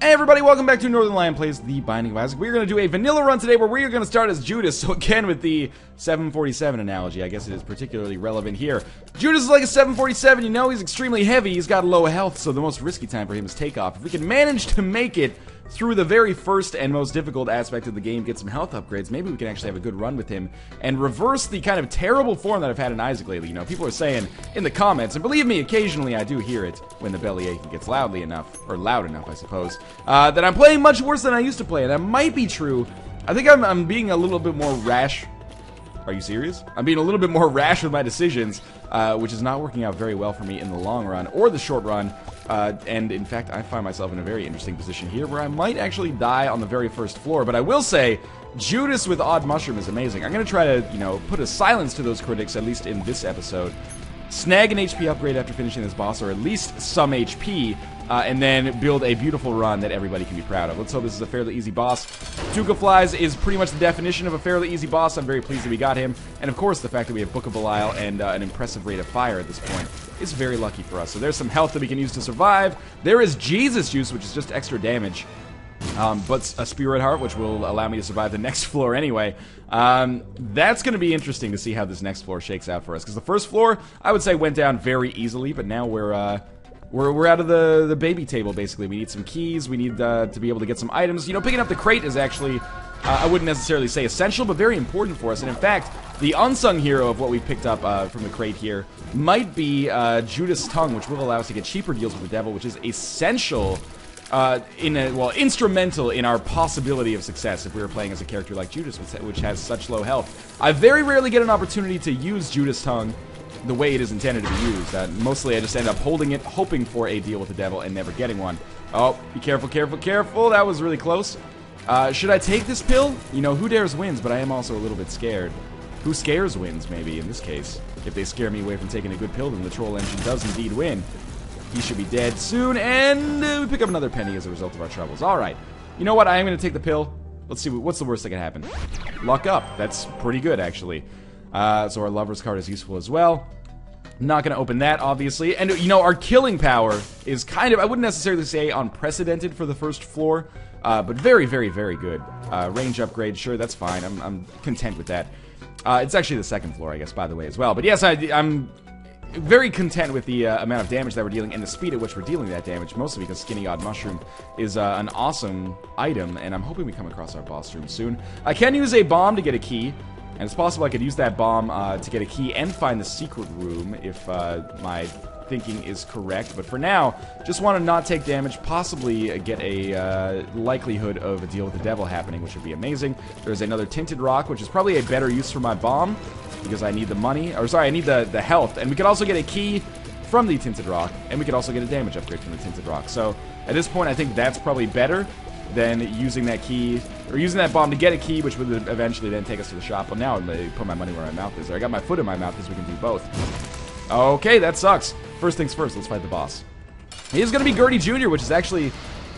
Hey everybody, welcome back to Northernlion Plays The Binding of Isaac. We're going to do a vanilla run today where we're going to start as Judas. So again, with the 747 analogy, I guess it is particularly relevant here. Judas is like a 747, you know, he's extremely heavy, he's got low health, so the most risky time for him is takeoff. If we can manage to make it through the very first and most difficult aspect of the game, get some health upgrades, maybe we can actually have a good run with him and reverse the kind of terrible form that I've had in Isaac lately. You know, people are saying in the comments, and believe me, occasionally I do hear it when the bellyache gets loud enough, I suppose, that I'm playing much worse than I used to play, and that might be true. I think I'm being a little bit more rash. Are you serious? I'm being a little bit more rash with my decisions, which is not working out very well for me in the long run or the short run. And in fact, I find myself in a very interesting position here where I might actually die on the very first floor. But I will say, Judas with Odd Mushroom is amazing. I'm going to try to, you know, put a silence to those critics, at least in this episode. Snag an HP upgrade after finishing this boss, or at least some HP, and then build a beautiful run that everybody can be proud of. Let's hope this is a fairly easy boss. Tuka Flies is pretty much the definition of a fairly easy boss. I'm very pleased that we got him. And of course, the fact that we have Book of Belial and an impressive rate of fire at this point is very lucky for us. So there's some health that we can use to survive. There is Jesus Juice, which is just extra damage. But a Spirit Heart, which will allow me to survive the next floor anyway. That's going to be interesting to see how this next floor shakes out for us. Because the first floor, I would say, went down very easily, but now we're out of the baby table, basically. We need some keys, we need to be able to get some items. You know, picking up the crate is actually, I wouldn't necessarily say essential, but very important for us. And in fact, the unsung hero of what we picked up from the crate here might be Judas' Tongue, which will allow us to get cheaper deals with the devil, which is essential, instrumental in our possibility of success if we were playing as a character like Judas, which has such low health. I very rarely get an opportunity to use Judas' Tongue the way it is intended to be used. Mostly I just end up holding it, hoping for a deal with the devil, and never getting one. Oh, be careful, careful, careful. That was really close. Should I take this pill? You know, who dares wins, but I am also a little bit scared. Who scares wins, maybe, in this case. If they scare me away from taking a good pill, then the troll engine does indeed win. He should be dead soon, and we pick up another penny as a result of our troubles. Alright. You know what? I am going to take the pill. Let's see, what's the worst that can happen? Luck up. That's pretty good, actually. So our Lover's card is useful as well. Not going to open that, obviously. And, you know, our killing power is kind of, I wouldn't necessarily say unprecedented for the first floor, but very, very, very good. Range upgrade, sure, that's fine. I'm content with that. It's actually the second floor, I guess, by the way, as well. But yes, I'm very content with the amount of damage that we're dealing and the speed at which we're dealing that damage, mostly because Skinny Odd Mushroom is an awesome item, and I'm hoping we come across our boss room soon. I can use a bomb to get a key, and it's possible I could use that bomb to get a key and find the secret room if my thinking is correct. But for now, just want to not take damage, possibly get a likelihood of a deal with the devil happening, which would be amazing. There's another Tinted Rock, which is probably a better use for my bomb, because I need the money, or sorry, I need the health. And we could also get a key from the Tinted Rock, and we could also get a damage upgrade from the Tinted Rock. So at this point, I think that's probably better than using that key, or using that bomb to get a key, which would eventually then take us to the shop. Well, now I'm going to put my money where my mouth is. I got my foot in my mouth because we can do both. Okay, that sucks. First things first, let's fight the boss. He is going to be Gertie Jr., which is actually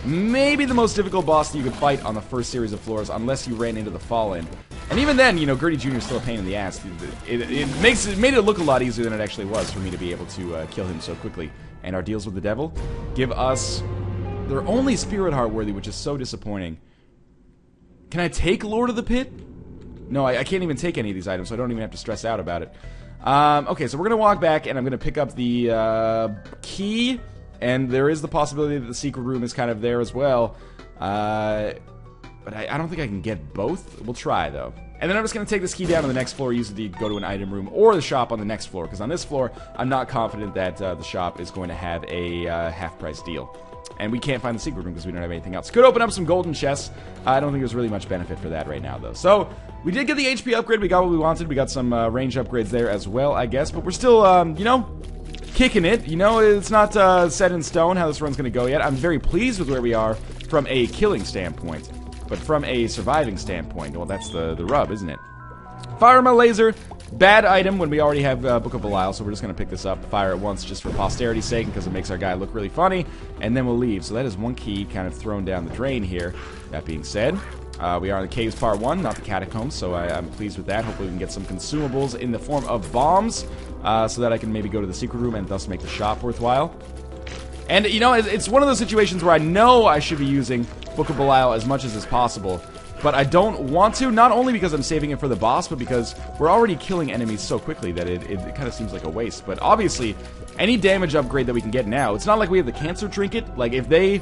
maybe the most difficult boss that you could fight on the first series of floors, unless you ran into the Fallen. And even then, you know, Gertie Jr. is still a pain in the ass. It made it look a lot easier than it actually was for me to be able to kill him so quickly. And our deals with the devil give us... They're only Spirit Heart worthy, which is so disappointing. Can I take Lord of the Pit? No, I can't even take any of these items, so I don't even have to stress out about it. Okay, so we're going to walk back, and I'm going to pick up the key. And there is the possibility that the secret room is kind of there as well. But I don't think I can get both. We'll try, though. And then I'm just going to take this key down to the next floor, use it to go to an item room or the shop on the next floor. Because on this floor, I'm not confident that the shop is going to have a half-price deal. And we can't find the secret room because we don't have anything else. Could open up some golden chests. I don't think there's really much benefit for that right now, though. So, we did get the HP upgrade. We got what we wanted. We got some range upgrades there as well, I guess. But we're still, you know, kicking it. You know, it's not set in stone how this run's going to go yet. I'm very pleased with where we are from a killing standpoint. But from a surviving standpoint, well, that's the rub, isn't it? Fire my laser. Bad item when we already have Book of Belial, so we're just going to pick this up, fire it once just for posterity's sake, because it makes our guy look really funny, and then we'll leave. So that is one key kind of thrown down the drain here. That being said, we are in the caves part 1, not the catacombs, so I'm pleased with that. Hopefully we can get some consumables in the form of bombs, so that I can maybe go to the secret room and thus make the shop worthwhile. And, you know, it's one of those situations where I know I should be using Book of Belial as much as is possible, but I don't want to, not only because I'm saving it for the boss, but because we're already killing enemies so quickly that it kind of seems like a waste. But obviously, any damage upgrade that we can get now, it's not like we have the Cancer Trinket. Like, if they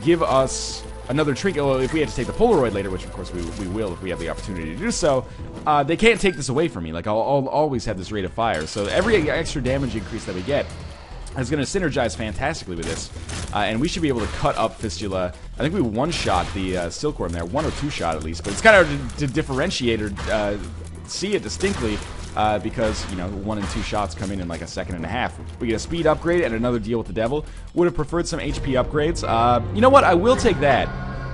give us another trinket, well, if we had to take the Polaroid later, which of course we will if we have the opportunity to do so, they can't take this away from me. Like, I'll always have this rate of fire. So every extra damage increase that we get is going to synergize fantastically with this, and we should be able to cut up Fistula. I think we one-shot the Silkworm there, one or two shot at least, but it's kind of hard to differentiate or see it distinctly because, you know, 1 and 2 shots come in like a second and a half. We get a speed upgrade and another deal with the devil. Would have preferred some HP upgrades. You know what? I will take that.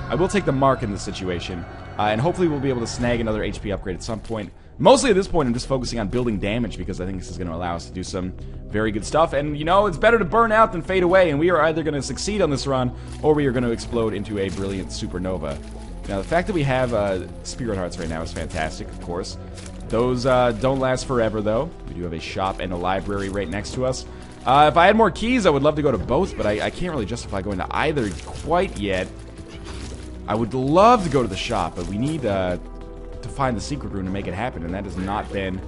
I will take the mark in this situation, and hopefully we'll be able to snag another HP upgrade at some point. Mostly at this point, I'm just focusing on building damage because I think this is going to allow us to do some very good stuff. And, you know, it's better to burn out than fade away, and we are either going to succeed on this run or we are going to explode into a brilliant supernova. Now, the fact that we have Spirit Hearts right now is fantastic, of course. Those don't last forever, though. We do have a shop and a library right next to us. If I had more keys, I would love to go to both, but I can't really justify going to either quite yet. I would love to go to the shop, but we need to find the secret room to make it happen, and that has not been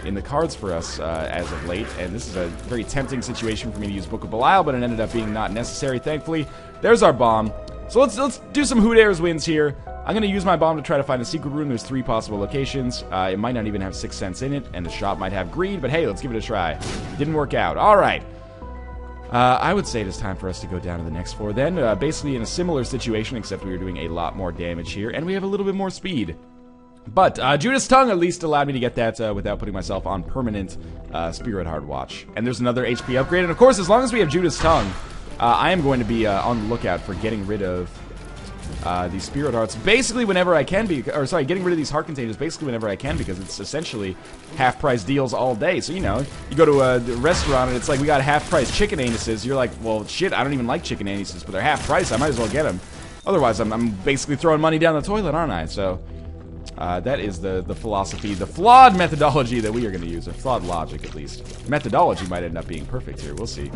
in the cards for us as of late. And this is a very tempting situation for me to use Book of Belial, but it ended up being not necessary, thankfully. There's our bomb. So let's do some Hoot Airs wins here. I'm going to use my bomb to try to find the secret room. There's 3 possible locations. It might not even have 6 cents in it, and the shop might have greed, but hey, let's give it a try. It didn't work out. All right. I would say it is time for us to go down to the next floor then. Basically in a similar situation, except we were doing a lot more damage here, and we have a little bit more speed. But Judas Tongue at least allowed me to get that without putting myself on permanent Spirit Heart watch. And there's another HP upgrade, and of course, as long as we have Judas Tongue, I am going to be on the lookout for getting rid of these Spirit Hearts basically whenever I can be, or sorry, getting rid of these Heart Containers basically whenever I can, because it's essentially half-price deals all day. So, you know, you go to a restaurant and it's like, we got half-price chicken anuses. You're like, well, shit, I don't even like chicken anuses, but they're half-price. I might as well get them. Otherwise, I'm basically throwing money down the toilet, aren't I? So, that is the philosophy, the flawed methodology that we are going to use, or flawed logic at least. Methodology might end up being perfect here. We'll see.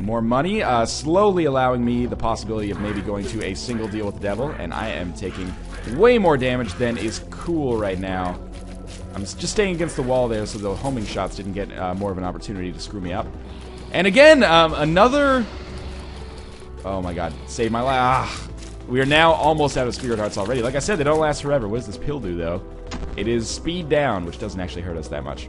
More money, slowly allowing me the possibility of maybe going to a single deal with the devil, and I am taking way more damage than is cool right now. I'm just staying against the wall there so the homing shots didn't get more of an opportunity to screw me up. And again, another... Oh my god, save my life. We are now almost out of Spirit Hearts already. Like I said, they don't last forever. What does this pill do, though? It is speed down, which doesn't actually hurt us that much.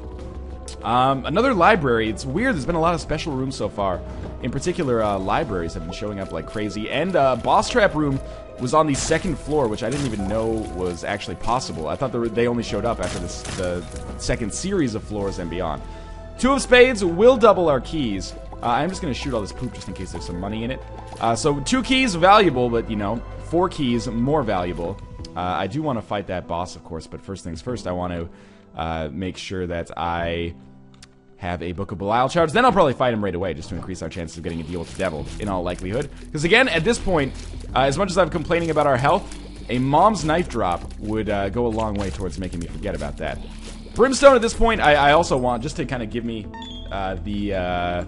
Another library. It's weird. There's been a lot of special rooms so far. In particular, libraries have been showing up like crazy. And Boss Trap Room was on the 2nd floor, which I didn't even know was actually possible. I thought they only showed up after the second series of floors and beyond. 2 of Spades will double our keys. I'm just going to shoot all this poop just in case there's some money in it. So 2 keys, valuable, but, you know, 4 keys, more valuable. I do want to fight that boss, of course, but first things first, I want to make sure that I have a Book of Belial charge. Then I'll probably fight him right away, just to increase our chances of getting a deal with the devil, in all likelihood. Because, again, at this point, as much as I'm complaining about our health, a Mom's Knife Drop would go a long way towards making me forget about that. Brimstone, at this point, I also want, just to kind of give me the...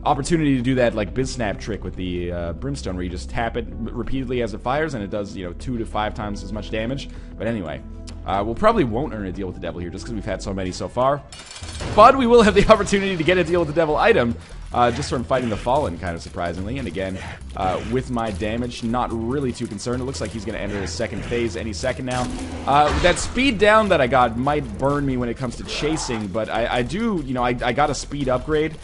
opportunity to do that like Biznap trick with the Brimstone, where you just tap it repeatedly as it fires, and it does, you know, 2 to 5 times as much damage. But anyway, we'll probably won't earn a deal with the devil here, just because we've had so many so far. But we will have the opportunity to get a deal with the devil item, just from fighting the Fallen, kind of surprisingly. And again, with my damage, not really too concerned. It looks like he's going to enter his 2nd phase any second now. That speed down that I got might burn me when it comes to chasing, but I do, you know, I got a speed upgrade.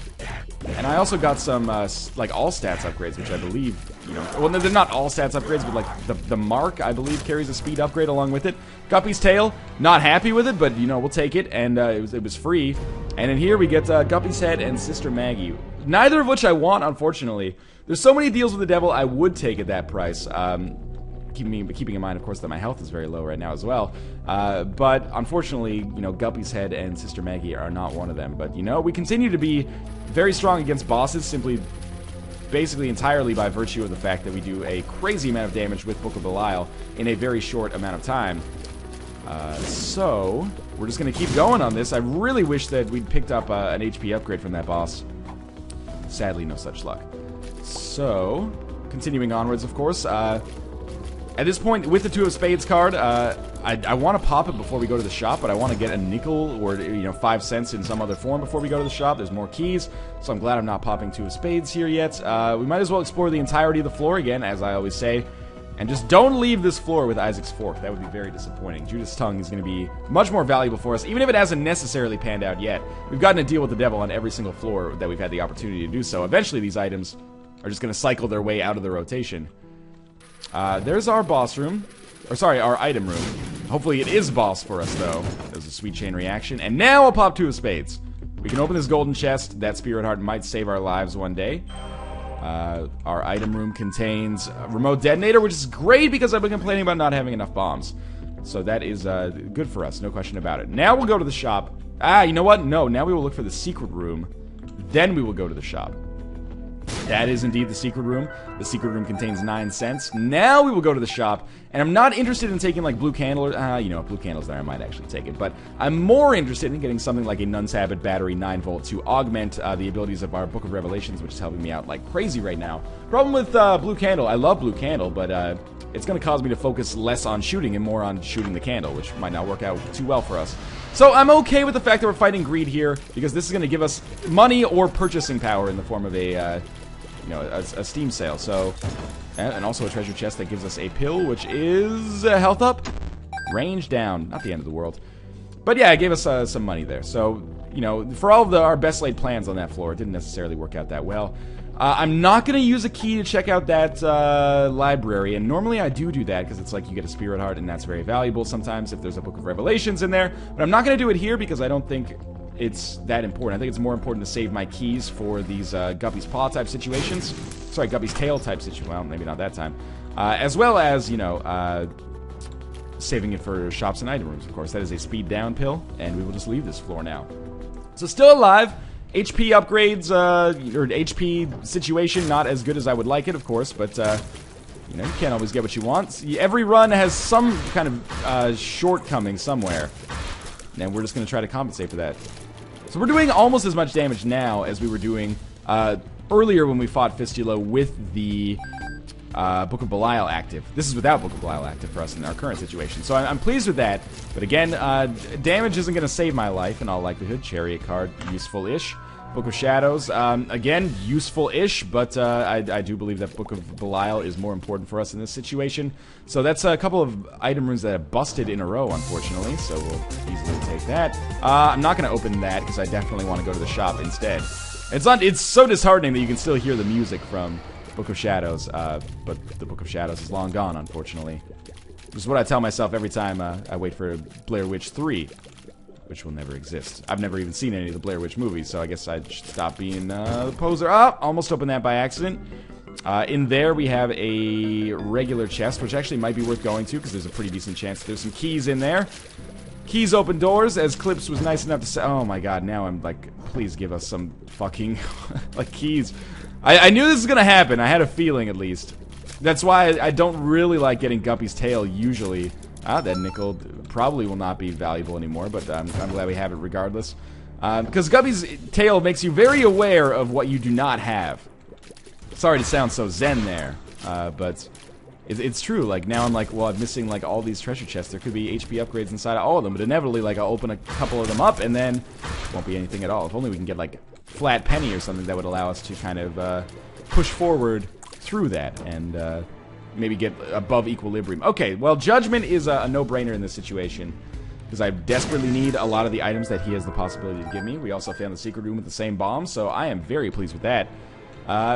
And I also got some, like, all-stats upgrades, which I believe, you know... Well, they're not all-stats upgrades, but, like, the Mark, I believe, carries a speed upgrade along with it. Guppy's Tail, not happy with it, but, you know, we'll take it, and it was free. And in here, we get Guppy's Head and Sister Maggie. Neither of which I want, unfortunately. There's so many deals with the devil, I would take at that price. Keeping in mind, of course, that my health is very low right now as well. But unfortunately, you know, Guppy's Head and Sister Maggie are not one of them. But, you know, we continue to be very strong against bosses, basically entirely by virtue of the fact that we do a crazy amount of damage with Book of Belial in a very short amount of time. So, we're just going to keep going on this. I really wish that we'd picked up an HP upgrade from that boss. Sadly, no such luck. So, continuing onwards, of course. At this point, with the 2 of Spades card, I want to pop it before we go to the shop, but I want to get a nickel or, 5 cents in some other form before we go to the shop. There's more keys, so I'm glad I'm not popping 2 of Spades here yet. We might as well explore the entirety of the floor again, as I always say. And just don't leave this floor with Isaac's Fork. That would be very disappointing. Judas' Tongue is going to be much more valuable for us, even if it hasn't necessarily panned out yet. We've gotten to deal with the devil on every single floor that we've had the opportunity to do so. Eventually, these items are just going to cycle their way out of the rotation. There's our boss room. Or sorry, our item room. Hopefully it is boss for us, though. There's a sweet chain reaction. And now I'll pop 2 of Spades. We can open this golden chest. That spirit heart might save our lives one day. Our item room contains a remote detonator, which is great because I've been complaining about not having enough bombs. So that is good for us, no question about it. Now we'll go to the shop. You know what? No, now we will look for the secret room. Then we will go to the shop. That is indeed the secret room. The secret room contains 9 cents. Now we will go to the shop, and I'm not interested in taking like blue candle or, if blue candle's there, I might actually take it. But I'm more interested in getting something like a Nun's Habit battery 9-volt to augment the abilities of our Book of Revelations, which is helping me out like crazy right now. Problem with blue candle, I love blue candle, but it's going to cause me to focus less on shooting and more on shooting the candle, which might not work out too well for us. So I'm okay with the fact that we're fighting greed here, because this is going to give us money or purchasing power in the form of a Steam sale. So, and also a treasure chest that gives us a pill, which is health up, range down. Not the end of the world, but yeah, it gave us some money there. So, for all of our best laid plans on that floor, it didn't necessarily work out that well. I'm not going to use a key to check out that library, and normally I do that because it's like you get a spirit heart, and that's very valuable sometimes if there's a Book of Revelations in there. But I'm not going to do it here because I don't think it's that important. I think it's more important to save my keys for these Guppy's Paw type situations. Sorry, Guppy's Tail type situation. Well, maybe not that time. As well as, saving it for shops and item rooms, of course. That is a speed down pill, and we will just leave this floor now. So still alive. HP upgrades, or HP situation, not as good as I would like it, of course, but, you can't always get what you want. Every run has some kind of shortcoming somewhere, and we're just going to try to compensate for that. So we're doing almost as much damage now as we were doing earlier when we fought Fistula with the Book of Belial active. This is without Book of Belial active for us in our current situation. So I'm pleased with that. But again, damage isn't going to save my life in all likelihood. Chariot card, useful-ish. Book of Shadows, again, useful-ish, but I do believe that Book of Belial is more important for us in this situation. So that's a couple of item rooms that have busted in a row, unfortunately, so we'll easily take that. I'm not going to open that, because I definitely want to go to the shop instead. It's so disheartening that you can still hear the music from Book of Shadows, but the Book of Shadows is long gone, unfortunately. Which is what I tell myself every time I wait for Blair Witch 3. Which will never exist. I've never even seen any of the Blair Witch movies, so I guess I should stop being the poser. Almost opened that by accident. In there we have a regular chest, which actually might be worth going to, because there's a pretty decent chance there's some keys in there. Keys open doors, as Clips was nice enough to say. Oh my god, now I'm like, please give us some fucking, like, keys. I knew this was gonna happen. I had a feeling, at least. That's why I don't really like getting Guppy's Tail, usually. That nickel probably will not be valuable anymore, but I'm glad we have it regardless. Because Guppy's Tail makes you very aware of what you do not have. Sorry to sound so zen there, but it's true. Like, now I'm like, well, I'm missing, like, all these treasure chests. There could be HP upgrades inside of all of them, but inevitably, like, I'll open a couple of them up, and then won't be anything at all. If only we can get, like, flat penny or something that would allow us to kind of push forward through that, and maybe get above equilibrium. Okay, well, Judgment is a no-brainer in this situation, because I desperately need a lot of the items that he has the possibility to give me. We also found the secret room with the same bomb, so I am very pleased with that.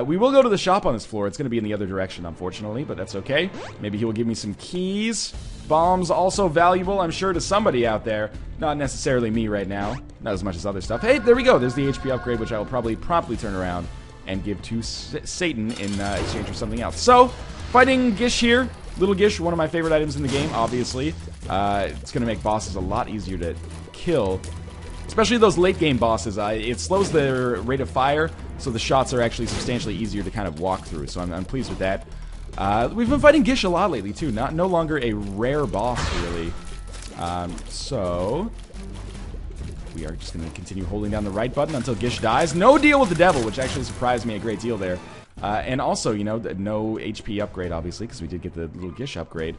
We will go to the shop on this floor. It's going to be in the other direction, unfortunately, but that's okay. Maybe he will give me some keys. Bombs also valuable, I'm sure, to somebody out there. Not necessarily me right now. Not as much as other stuff. Hey, there we go. There's the HP upgrade, which I will probably promptly turn around and give to Satan in exchange for something else. So, fighting Gish here. Little Gish, one of my favorite items in the game, obviously. It's going to make bosses a lot easier to kill. Especially those late-game bosses. It slows their rate of fire, so the shots are actually substantially easier to kind of walk through. So I'm pleased with that. We've been fighting Gish a lot lately, too. No longer a rare boss, really. So... we are just going to continue holding down the right button until Gish dies. No deal with the devil, which actually surprised me a great deal there. And also, you know, no HP upgrade, obviously, because we did get the little Gish upgrade.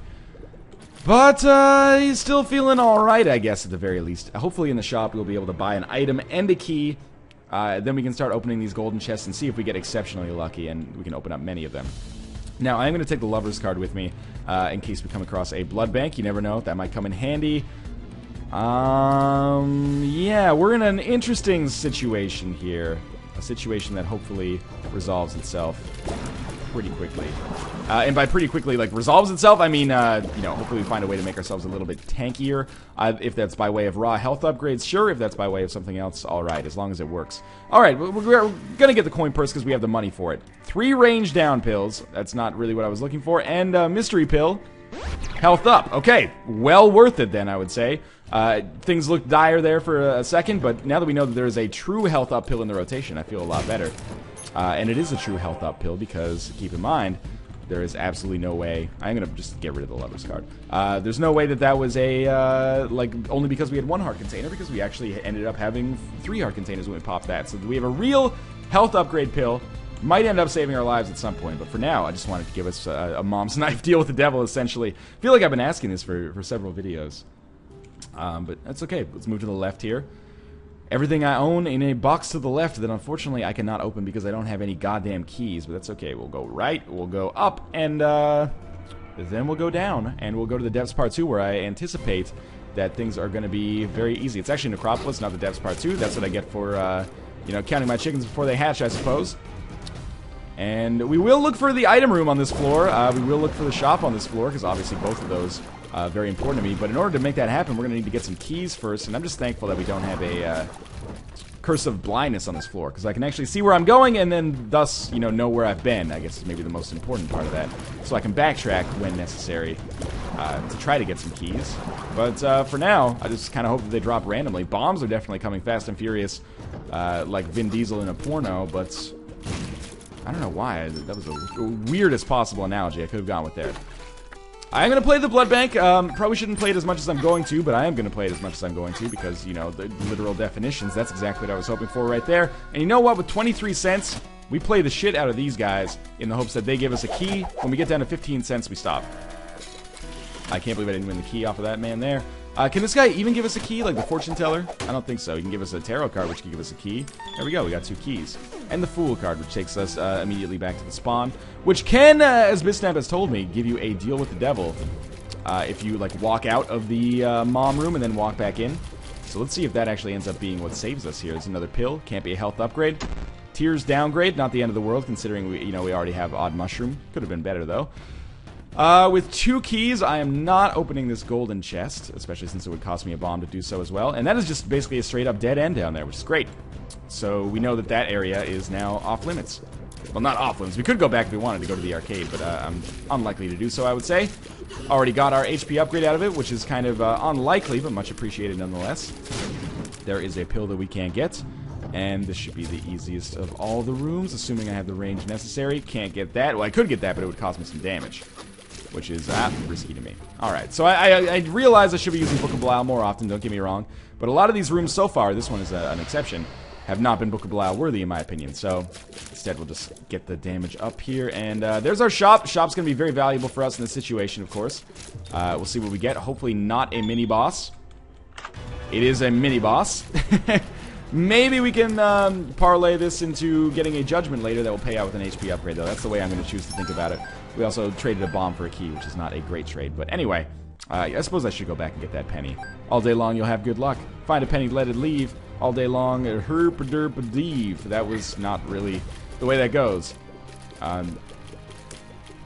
But he's still feeling alright, I guess, at the very least. Hopefully in the shop we'll be able to buy an item and a key. Then we can start opening these golden chests and see if we get exceptionally lucky, and we can open up many of them. Now, I'm going to take the Lover's card with me in case we come across a blood bank. You never know. That might come in handy. Yeah, we're in an interesting situation here. A situation that hopefully resolves itself pretty quickly. And by pretty quickly, like, resolves itself, I mean, you know, hopefully we find a way to make ourselves a little bit tankier. If that's by way of raw health upgrades, sure. If that's by way of something else, alright, as long as it works. Alright, we're gonna get the coin purse because we have the money for it. 3 range down pills. That's not really what I was looking for. And mystery pill. Health up. Okay, well worth it then, I would say. Things looked dire there for a second, but now that we know that there is a true health up pill in the rotation, I feel a lot better. And it is a true health up pill because, keep in mind, there is absolutely no way. I'm going to just get rid of the Lover's card. There's no way that that was a, like, only because we had 1 heart container, because we actually ended up having 3 heart containers when we popped that. So we have a real health upgrade pill. Might end up saving our lives at some point, but for now, I just wanted to give us a mom's knife deal with the devil, essentially. I feel like I've been asking this for several videos. But that's okay. Let's move to the left here. Everything I own in a box to the left that unfortunately I cannot open because I don't have any goddamn keys, but that's okay. We'll go right, we'll go up, and then we'll go down, and we'll go to the Depths Part 2 where I anticipate that things are going to be very easy. It's actually Necropolis, not the Depths Part 2. That's what I get for, you know, counting my chickens before they hatch, I suppose. And we will look for the item room on this floor. We will look for the shop on this floor, because obviously both of those very important to me. But in order to make that happen, we're going to need to get some keys first. And I'm just thankful that we don't have a curse of blindness on this floor, because I can actually see where I'm going and then thus, you know where I've been. I guess is maybe the most important part of that. So I can backtrack when necessary to try to get some keys. But for now, I just kind of hope that they drop randomly. Bombs are definitely coming fast and furious, like Vin Diesel in a porno, but I don't know why. That was the weirdest possible analogy I could have gone with there. I'm going to play the blood bank. Probably shouldn't play it as much as I'm going to, but I am going to play it as much as I'm going to because, you know, the literal definitions, that's exactly what I was hoping for right there. And you know what? With 23 cents, we play the shit out of these guys in the hopes that they give us a key. When we get down to 15 cents, we stop. I can't believe I didn't win the key off of that man there. Can this guy even give us a key, like the fortune teller? I don't think so. He can give us a tarot card, which can give us a key. There we go. We got 2 keys. And the fool card, which takes us immediately back to the spawn, which can, as Bisnap has told me, give you a deal with the devil if you, like, walk out of the mom room and then walk back in. So let's see if that actually ends up being what saves us here. There's another pill. Can't be a health upgrade. Tears downgrade. Not the end of the world, considering we already have odd mushroom. Could have been better, though. With 2 keys, I am not opening this golden chest, especially since it would cost me a bomb to do so as well. And that is just basically a straight-up dead end down there, which is great. So we know that that area is now off-limits. Well, not off-limits. We could go back if we wanted to go to the arcade, but I'm unlikely to do so, I would say. Already got our HP upgrade out of it, which is kind of unlikely, but much appreciated nonetheless. There is a pill that we can get. And this should be the easiest of all the rooms, assuming I have the range necessary. Can't get that. Well, I could get that, but it would cost me some damage, which is risky to me. Alright, so I realize I should be using Book of Belial more often, don't get me wrong. But a lot of these rooms so far, this one is an exception, have not been Book of Belial worthy in my opinion. So instead we'll just get the damage up here. And there's our shop. Shop's going to be very valuable for us in this situation, of course. We'll see what we get. Hopefully not a mini-boss. It is a mini-boss. Maybe we can parlay this into getting a judgment later that will pay out with an HP upgrade, though. That's the way I'm going to choose to think about it. We also traded a bomb for a key, which is not a great trade. But anyway, I suppose I should go back and get that penny. All day long, you'll have good luck. Find a penny, let it leave. All day long, herp-a-derp-a-deeve. That was not really the way that goes.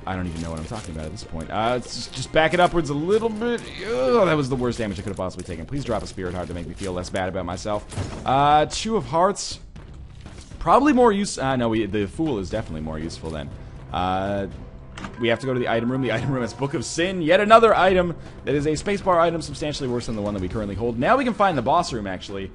I don't even know what I'm talking about at this point. Let's just back it upwards a little bit. Ugh, that was the worst damage I could have possibly taken. Please drop a Spirit Heart to make me feel less bad about myself. 2 of Hearts. Probably more use. No, the Fool is definitely more useful then. We have to go to the item room. The item room has Book of Sin. Yet another item that is a spacebar item, substantially worse than the one that we currently hold. Now we can find the boss room, actually.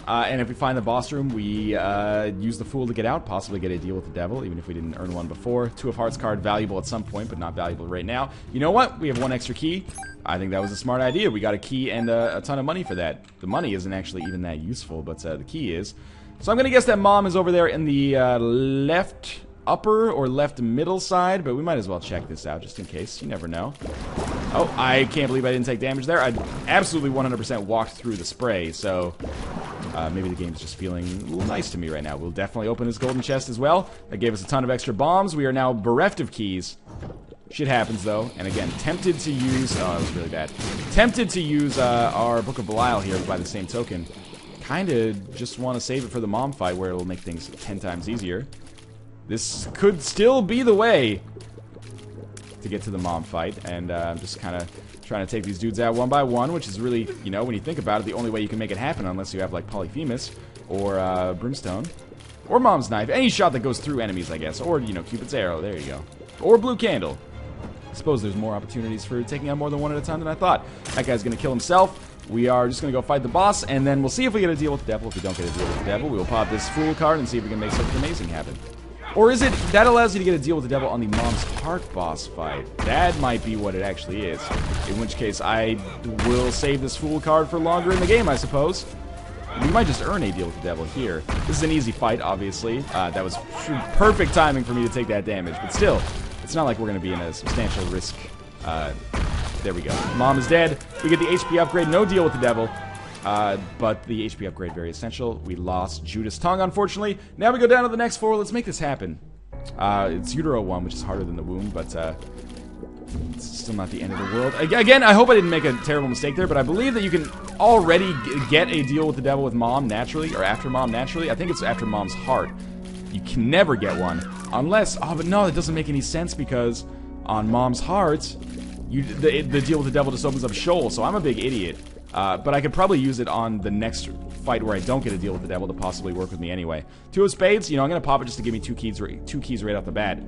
And if we find the boss room, we use the Fool to get out, possibly get a deal with the Devil, even if we didn't earn one before. Two of Hearts card, valuable at some point, but not valuable right now. You know what? We have one extra key. I think that was a smart idea. We got a key and a ton of money for that. The money isn't actually even that useful, but the key is. So I'm going to guess that Mom is over there in the left upper or left middle side, but we might as well check this out just in case. You never know. Oh, I can't believe I didn't take damage there. I absolutely 100% walked through the spray, so maybe the game's just feeling a little nice to me right now. We'll definitely open his golden chest as well. That gave us a ton of extra bombs. We are now bereft of keys. Shit happens, though. And again, tempted to use... Oh, that was really bad. Tempted to use our Book of Belial here by the same token. Kinda just want to save it for the Mom fight where it'll make things 10 times easier. This could still be the way to get to the Mom fight, and I'm just kind of trying to take these dudes out one by one, which is really, you know, when you think about it, the only way you can make it happen unless you have, like, Polyphemus, or Brimstone, or Mom's Knife. Any shot that goes through enemies, I guess, or, you know, Cupid's Arrow, there you go. Or Blue Candle. I suppose there's more opportunities for taking out more than one at a time than I thought. That guy's going to kill himself. We are just going to go fight the boss, and then we'll see if we get a deal with the Devil. If we don't get a deal with the Devil, we will pop this Fool card and see if we can make something amazing happen. Or is it that allows you to get a deal with the Devil on the Mom's Heart boss fight? That might be what it actually is. In which case, I will save this Fool card for longer in the game, I suppose. We might just earn a deal with the Devil here. This is an easy fight, obviously. That was perfect timing for me to take that damage, but still, it's not like we're going to be in a substantial risk. There we go. Mom is dead. We get the HP upgrade. No deal with the Devil. But the HP upgrade, very essential. We lost Judas Tongue, unfortunately. Now we go down to the next floor. Let's make this happen. It's Utero 1, which is harder than the Womb, but it's still not the end of the world. Again, I hope I didn't make a terrible mistake there, but I believe that you can already get a deal with the Devil with Mom naturally, or after Mom naturally. I think it's after Mom's Heart. You can never get one, unless... Oh, but no, that doesn't make any sense, because on Mom's Heart, the deal with the Devil just opens up Shoal, so I'm a big idiot. But I could probably use it on the next fight where I don't get a deal with the Devil to possibly work with me anyway. Two of Spades, you know, I'm going to pop it just to give me two keys right off the bat.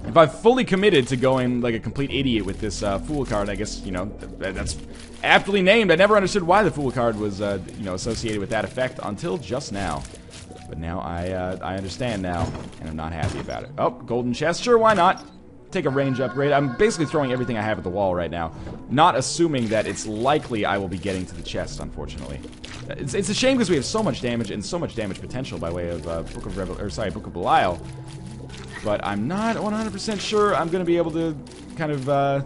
If I've fully committed to going like a complete idiot with this Fool card, I guess, you know, that's aptly named. I never understood why the Fool card was, you know, associated with that effect until just now. But now I understand now, and I'm not happy about it. Oh, golden chest, sure, why not? Take a range upgrade. I'm basically throwing everything I have at the wall right now, not assuming that it's likely I will be getting to the chest, unfortunately. It's a shame because we have so much damage and so much damage potential by way of Book of Belial. But I'm not 100% sure I'm going to be able to kind of, I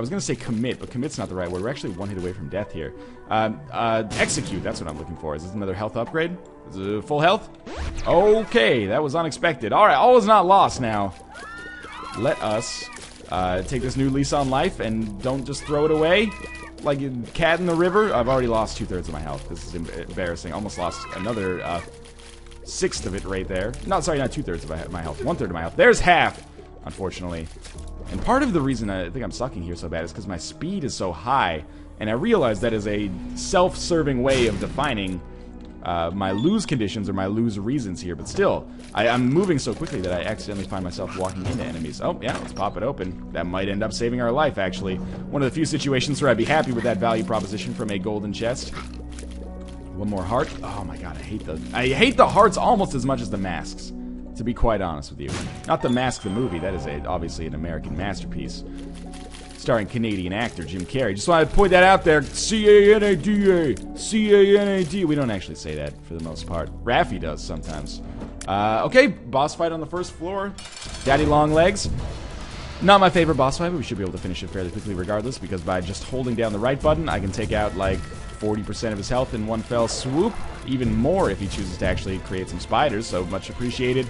was going to say commit, but commit's not the right word. We're actually one hit away from death here. Execute, that's what I'm looking for. Is this another health upgrade? Is it full health? Okay, that was unexpected. Alright, all is not lost now. Let us take this new lease on life and don't just throw it away like a cat in the river. I've already lost 2/3 of my health. This is embarrassing. Almost lost another 1/6 of it right there. No, sorry, not 2/3 of my health. 1/3 of my health. There's half, unfortunately. And part of the reason I think I'm sucking here so bad is because my speed is so high. And I realize that is a self-serving way of defining my lose conditions or my lose reasons here, but still, I'm moving so quickly that I accidentally find myself walking into enemies. Oh, yeah, let's pop it open. That might end up saving our life, actually. One of the few situations where I'd be happy with that value proposition from a golden chest. One more heart. Oh my god, I hate the hearts almost as much as the masks, to be quite honest with you. Not the Mask the movie, that is obviously an American masterpiece. Starring Canadian actor Jim Carrey. Just wanted to point that out there. C-A-N-A-D-A. C-A-N-A-D. We don't actually say that for the most part. Raffi does sometimes. Okay, boss fight on the first floor. Daddy Long Legs. Not my favorite boss fight, but we should be able to finish it fairly quickly regardless, because by just holding down the right button, I can take out like 40% of his health in one fell swoop. Even more if he chooses to actually create some spiders, so much appreciated.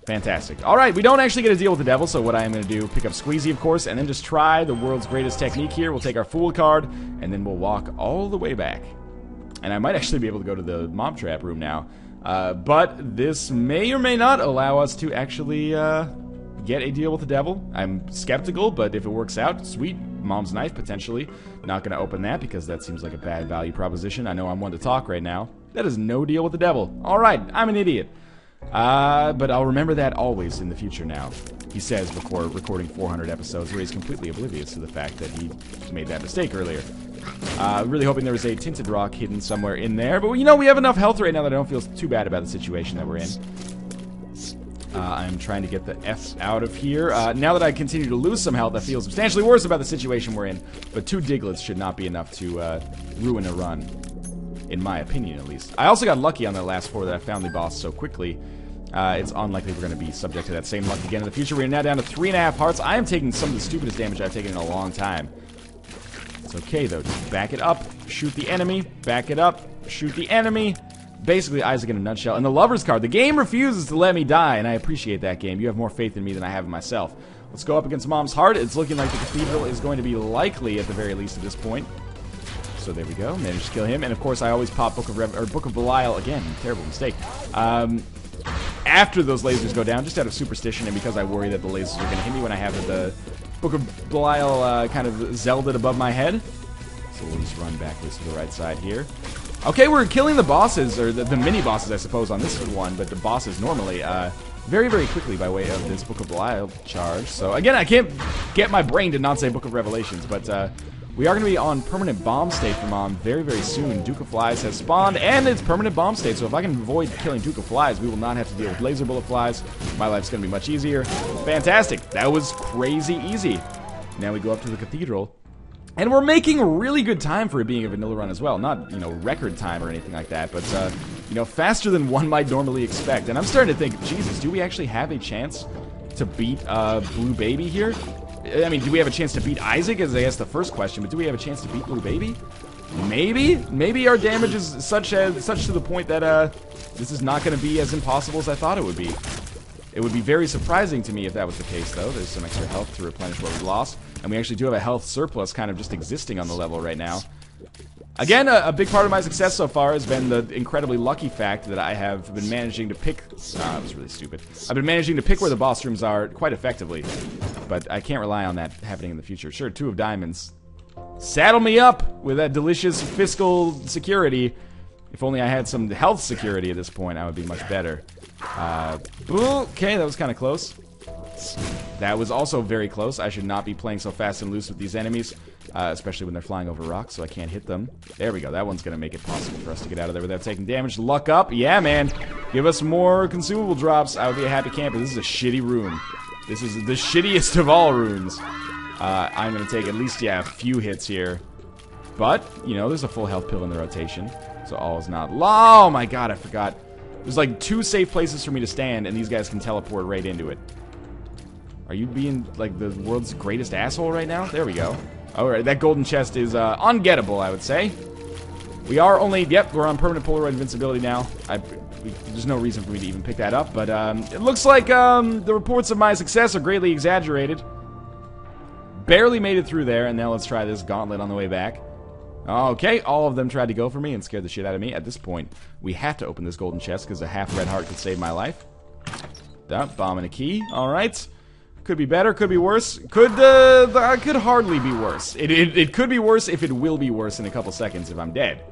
Fantastic. Alright, we don't actually get a deal with the Devil, so what I am going to do, pick up Squeezy, of course, and then just try the world's greatest technique here. We'll take our Fool card, and then we'll walk all the way back. And I might actually be able to go to the Mob Trap room now. But this may or may not allow us to actually get a deal with the Devil. I'm skeptical, but if it works out, sweet. Mom's Knife, potentially. Not going to open that, because that seems like a bad value proposition. I know I'm one to talk right now. That is no deal with the Devil. Alright, I'm an idiot. But I'll remember that always in the future now. He says before recording 400 episodes where he's completely oblivious to the fact that he made that mistake earlier. Really hoping there was a tinted rock hidden somewhere in there. But, you know, we have enough health right now that I don't feel too bad about the situation that we're in. I'm trying to get the F out of here. Now that I continue to lose some health, I feel substantially worse about the situation we're in. But 2 Diglets should not be enough to ruin a run. In my opinion, at least. I also got lucky on that last floor that I found the boss so quickly. It's unlikely we're going to be subject to that same luck again in the future. We're now down to 3.5 hearts. I am taking some of the stupidest damage I've taken in a long time. It's okay, though. Just back it up, shoot the enemy, back it up, shoot the enemy. Basically, Isaac in a nutshell. And the Lover's card. The game refuses to let me die, and I appreciate that game. You have more faith in me than I have in myself. Let's go up against Mom's Heart. It's looking like the Cathedral is going to be likely, at the very least, at this point. So there we go. Managed to kill him. And, of course, I always pop Book of Belial. Again, terrible mistake. After those lasers go down, just out of superstition, and because I worry that the lasers are going to hit me when I have the Book of Belial kind of Zelda'd above my head. So we'll just run backwards to the right side here. Okay, we're killing the bosses, or the mini-bosses, I suppose, on this one, but the bosses normally, very, very quickly by way of this Book of Belial charge. So, again, I can't get my brain to not say Book of Revelations, but we are going to be on permanent bomb state for Mom very, very soon. Duke of Flies has spawned, and it's permanent bomb state, so if I can avoid killing Duke of Flies, we will not have to deal with laser bullet flies. My life's going to be much easier. Fantastic. That was crazy easy. Now we go up to the Cathedral. And we're making really good time for it being a vanilla run as well. Not, you know, record time or anything like that, but, you know, faster than one might normally expect. And I'm starting to think, Jesus, do we actually have a chance to beat Blue Baby here? I mean, do we have a chance to beat Isaac, as I asked the first question, but do we have a chance to beat Blue Baby? Maybe? Maybe our damage is such to the point that, this is not going to be as impossible as I thought it would be. It would be very surprising to me if that was the case, though. There's some extra health to replenish what we've lost. And we actually do have a health surplus kind of just existing on the level right now. Again, a big part of my success so far has been the incredibly lucky fact that I have been managing to pick... that was really stupid. I've been managing to pick where the boss rooms are quite effectively. But I can't rely on that happening in the future. Sure, 2 of diamonds. Saddle me up with that delicious fiscal security. If only I had some health security at this point, I would be much better. Okay, that was kind of close. That was also very close. I should not be playing so fast and loose with these enemies, especially when they're flying over rocks, so I can't hit them. There we go. That one's going to make it possible for us to get out of there without taking damage. Luck up. Yeah, man. Give us more consumable drops. I would be a happy camper. This is a shitty room. This is the shittiest of all rooms. I'm going to take at least, yeah, a few hits here. But, you know, there's a full health pill in the rotation, so all is not... Oh, my God, I forgot. There's like 2 safe places for me to stand, and these guys can teleport right into it. Are you being, like, the world's greatest asshole right now? There we go. Alright, that golden chest is ungettable, I would say. We are only... Yep, we're on permanent Polaroid invincibility now. There's no reason for me to even pick that up, but it looks like the reports of my success are greatly exaggerated. Barely made it through there, and now let's try this gauntlet on the way back. Okay, all of them tried to go for me and scared the shit out of me. At this point, we have to open this golden chest because a half red heart could save my life. Bomb and a key. Alright. Could be better, could be worse. Could hardly be worse. It could be worse if it will be worse in a couple seconds if I'm dead.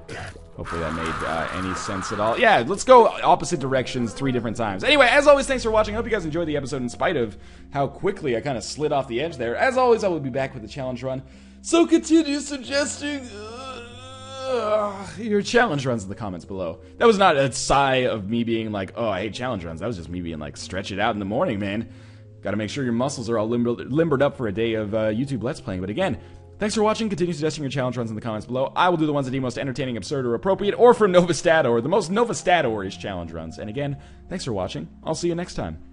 Hopefully that made any sense at all. Yeah, let's go opposite directions 3 different times. Anyway, as always, thanks for watching. I hope you guys enjoyed the episode in spite of how quickly I kind of slid off the edge there. As always, I will be back with the challenge run. So continue suggesting your challenge runs in the comments below. That was not a sigh of me being like, oh, I hate challenge runs. That was just me being like, stretch it out in the morning, man. Gotta make sure your muscles are all limbered up for a day of YouTube Let's Playing. But again, thanks for watching. Continue suggesting your challenge runs in the comments below. I will do the ones that deem most entertaining, absurd, or appropriate, or for Novastador, the most Novastador-ish challenge runs. And again, thanks for watching. I'll see you next time.